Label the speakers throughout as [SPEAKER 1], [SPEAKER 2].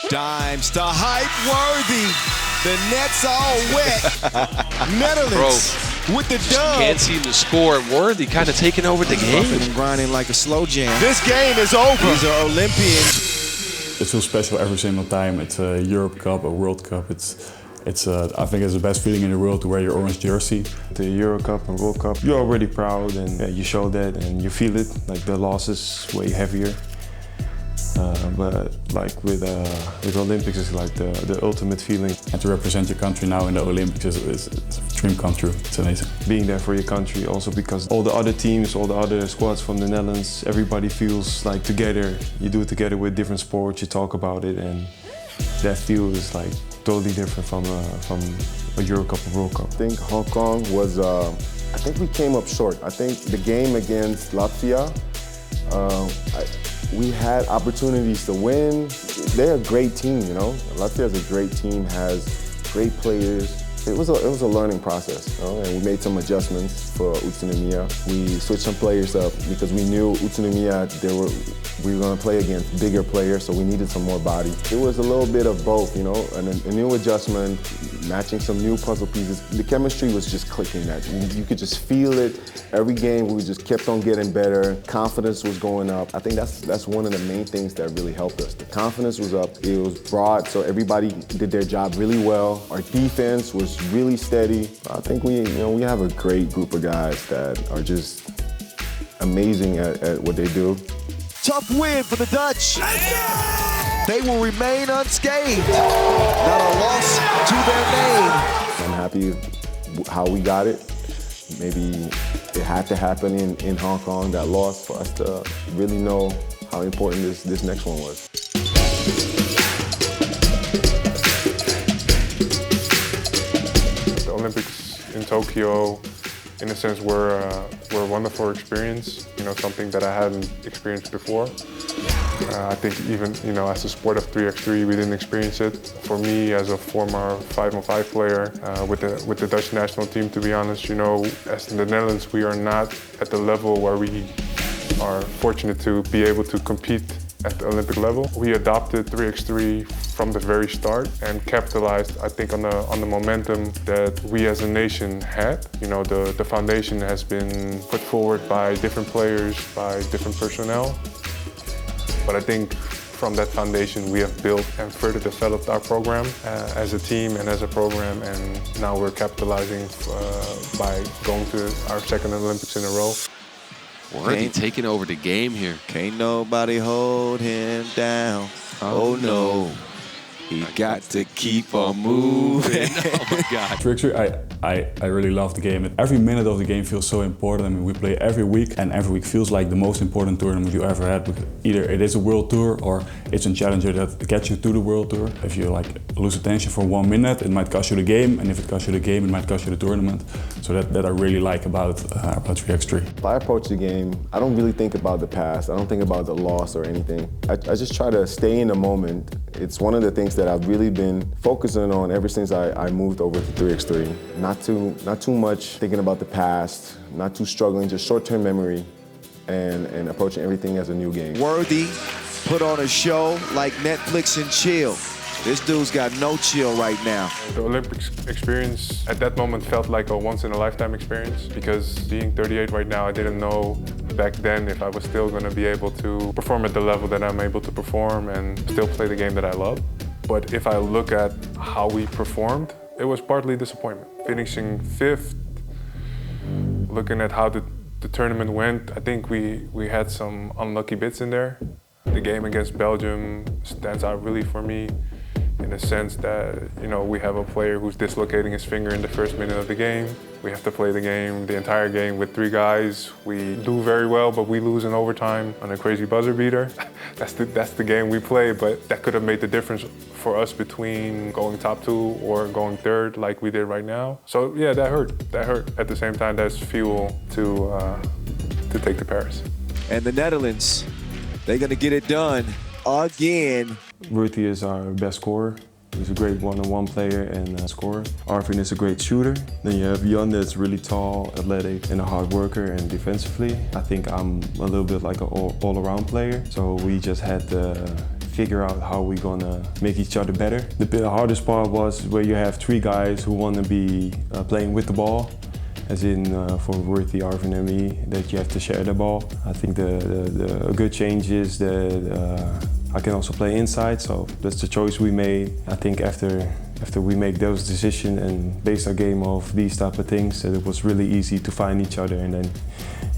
[SPEAKER 1] Dimes to hype worthy. The net's all wet. Netherlands with the dub.
[SPEAKER 2] Can't seem to score. Worthy kind of taking over the game.
[SPEAKER 1] Buffing and grinding like a slow jam. This game is over. These are Olympians.
[SPEAKER 3] It feels special every single time. It's a Europe Cup, a World Cup. I think it's the best feeling in the world to wear your orange jersey.
[SPEAKER 4] The Euro Cup and World Cup, you're already proud and you show that and you feel it. Like the loss is way heavier. But like with Olympics, it's like the ultimate feeling.
[SPEAKER 3] And to represent your country now in the Olympics is a dream come true. It's amazing.
[SPEAKER 4] Being there for your country, also because all the other teams, all the other squads from the Netherlands, everybody feels like together. You do it together with different sports, you talk about it, and that feel is like totally different from a Euro Cup or World Cup.
[SPEAKER 5] I think Hong Kong was, I think we came up short. I think the game against Latvia, we had opportunities to win. They're a great team, you know. Latvia is a great team, has great players. It was a learning process, you know? And we made some adjustments for Utsunomiya. We switched some players up because we knew Utsunomiya, we were going to play against bigger players, so we needed some more body. It was a little bit of both, you know, a new adjustment, matching some new puzzle pieces. The chemistry was just clicking that. You could just feel it. Every game we just kept on getting better. Confidence was going up. I think that's one of the main things that really helped us. The confidence was up. It was broad, so everybody did their job really well. Our defense was really steady. I think we have a great group of guys that are just amazing at what they do.
[SPEAKER 1] Tough win for the Dutch. They will remain unscathed. Not a loss to their name.
[SPEAKER 5] I'm happy how we got it. Maybe it had to happen in Hong Kong, that loss, for us to really know how important this next one was.
[SPEAKER 6] The Olympics in Tokyo, in a sense, were a wonderful experience. You know, something that I hadn't experienced before. I think even, you know, as a sport of 3x3, we didn't experience it. For me, as a former 5-on-5 player with the Dutch national team, to be honest, you know, as in the Netherlands, we are not at the level where we are fortunate to be able to compete at the Olympic level. We adopted 3x3 from the very start and capitalized, I think, on the momentum that we as a nation had. You know, the foundation has been put forward by different players, by different personnel. But I think from that foundation, we have built and further developed our program as a team and as a program, and now we're capitalizing by going to our second Olympics in a row.
[SPEAKER 2] Worthy taking over the game here.
[SPEAKER 1] Can't nobody hold him down. Oh no. He got to keep on moving.
[SPEAKER 2] Oh my God.
[SPEAKER 3] 3x3, I really love the game. Every minute of the game feels so important. I mean, we play every week, and every week feels like the most important tournament you ever had. Either it is a world tour or it's a challenger that gets you to the world tour. If you like lose attention for 1 minute, it might cost you the game, and if it costs you the game, it might cost you the tournament. So that I really like about 3x3.
[SPEAKER 5] If I approach the game, I don't really think about the past. I don't think about the loss or anything. I just try to stay in the moment. It's one of the things that I've really been focusing on ever since I moved over to 3x3. Not too much thinking about the past, not too struggling, just short-term memory and approaching everything as a new game.
[SPEAKER 1] Worthy put on a show like Netflix and chill. This dude's got no chill right now.
[SPEAKER 6] The Olympics experience at that moment felt like a once-in-a-lifetime experience, because being 38 right now, I didn't know back then if I was still going to be able to perform at the level that I'm able to perform and still play the game that I love. But if I look at how we performed, it was partly disappointment. Finishing 5th, looking at how the tournament went, I think we had some unlucky bits in there. The game against Belgium stands out really for me, in the sense that, you know, we have a player who's dislocating his finger in the first minute of the game. We have to play the entire game with 3 guys. We do very well, but we lose in overtime on a crazy buzzer beater. That's the game we play, but that could have made the difference for us between going top 2 or going 3rd like we did right now. So yeah, that hurt. That hurt. At the same time, that's fuel to take to Paris.
[SPEAKER 1] And the Netherlands, they're gonna get it done again.
[SPEAKER 4] Worthy is our best scorer. He's a great one-on-one player and scorer. Arvin is a great shooter. Then you have Jan that's really tall, athletic, and a hard worker, and defensively, I think I'm a little bit like an all-around player. So we just had to figure out how we're gonna make each other better. The hardest part was where you have 3 guys who want to be playing with the ball, as in for Worthy, Arvin and me, that you have to share the ball. I think the good change is that I can also play inside, so that's the choice we made. I think after we make those decisions and base our game off these type of things, that it was really easy to find each other, and then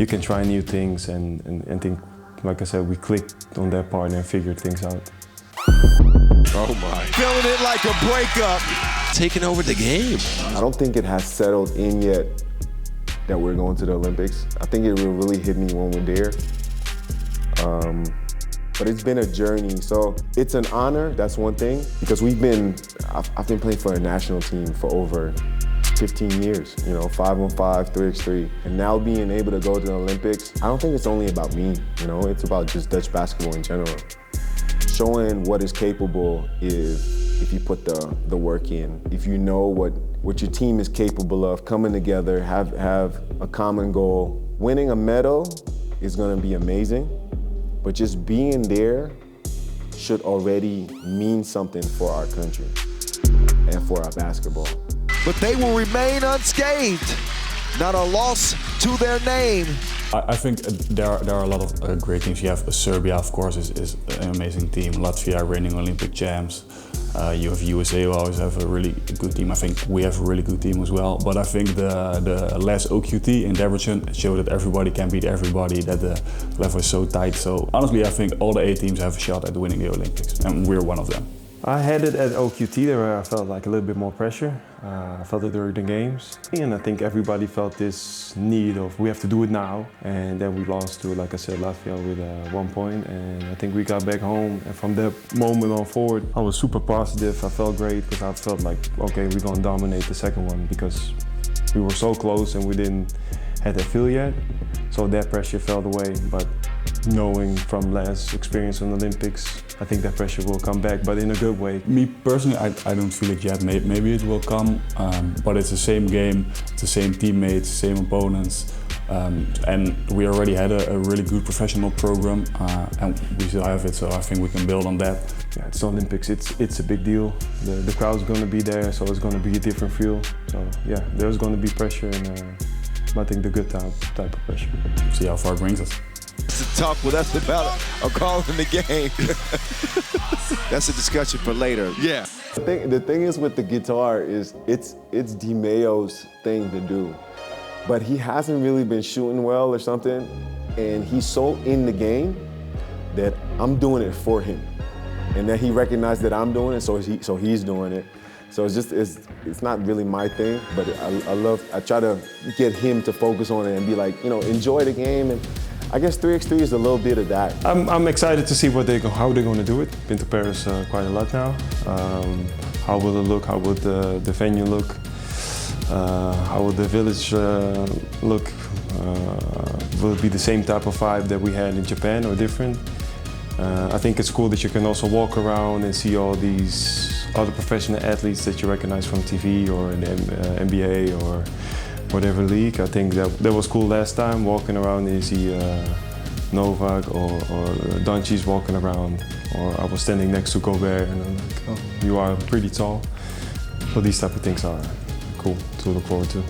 [SPEAKER 4] you can try new things and think, like I said, we clicked on that part and figured things out.
[SPEAKER 2] Oh my.
[SPEAKER 1] Feeling it like a breakup.
[SPEAKER 2] Taking over the game.
[SPEAKER 5] I don't think it has settled in yet that we're going to the Olympics. I think it will really hit me when we're there. But it's been a journey, so it's an honor, that's one thing, because I've been playing for a national team for over 15 years, 5-on-5, 3x3, and now being able to go to the Olympics, I don't think it's only about me, it's about just Dutch basketball in general. Showing what is capable is if you put the work in, if you know what your team is capable of, coming together, have a common goal. Winning a medal is gonna be amazing, but just being there should already mean something for our country and for our basketball.
[SPEAKER 1] But they will remain unscathed. Not a loss to their name.
[SPEAKER 3] I think there are a lot of great teams. You have Serbia, of course, is an amazing team. Latvia, reigning Olympic champs. You have USA, who always have a really good team. I think we have a really good team as well. But I think the last OQT in Debrecen showed that everybody can beat everybody, that the level is so tight. So honestly, I think all the 8 teams have a shot at winning the Olympics, and we're one of them.
[SPEAKER 4] I had it at OQT where I felt like a little bit more pressure. I felt it during the games. And I think everybody felt this need of we have to do it now. And then we lost to, like I said, Latvia with 1 point. And I think we got back home. And from that moment on forward, I was super positive. I felt great because I felt like, okay, we're going to dominate the second one because we were so close and we didn't have that feel yet. So that pressure fell away. But knowing from last experience on the Olympics, I think that pressure will come back, but in a good way.
[SPEAKER 3] Me personally, I don't feel it yet. Maybe it will come, but it's the same game, it's the same teammates, same opponents, and we already had a really good professional program, and we still have it, so I think we can build on that.
[SPEAKER 4] Yeah, it's the Olympics, it's a big deal. The crowd's going to be there, so it's going to be a different feel. So yeah, there's going to be pressure, and I think the good type of pressure.
[SPEAKER 3] See how far it brings us.
[SPEAKER 1] To talk with us about a call in the game. That's a discussion for later.
[SPEAKER 2] Yeah.
[SPEAKER 5] The thing is with the guitar is it's Di Maio's thing to do, but he hasn't really been shooting well or something, and he's so in the game that I'm doing it for him, and then he recognized that I'm doing it, so he's doing it. So it's not really my thing, but I try to get him to focus on it and be like, enjoy the game. And I guess 3x3 is a little bit of that.
[SPEAKER 4] I'm excited to see how they're going to do it. Been to Paris quite a lot now. How will it look? How will the venue look? How will the village look? Will it be the same type of vibe that we had in Japan or different? I think it's cool that you can also walk around and see all these other professional athletes that you recognize from TV or in the NBA or whatever league. I think that was cool last time, walking around and you see Novak or Doncic walking around, or I was standing next to Gobert and I'm like, oh, you are pretty tall. So these type of things are cool to look forward to.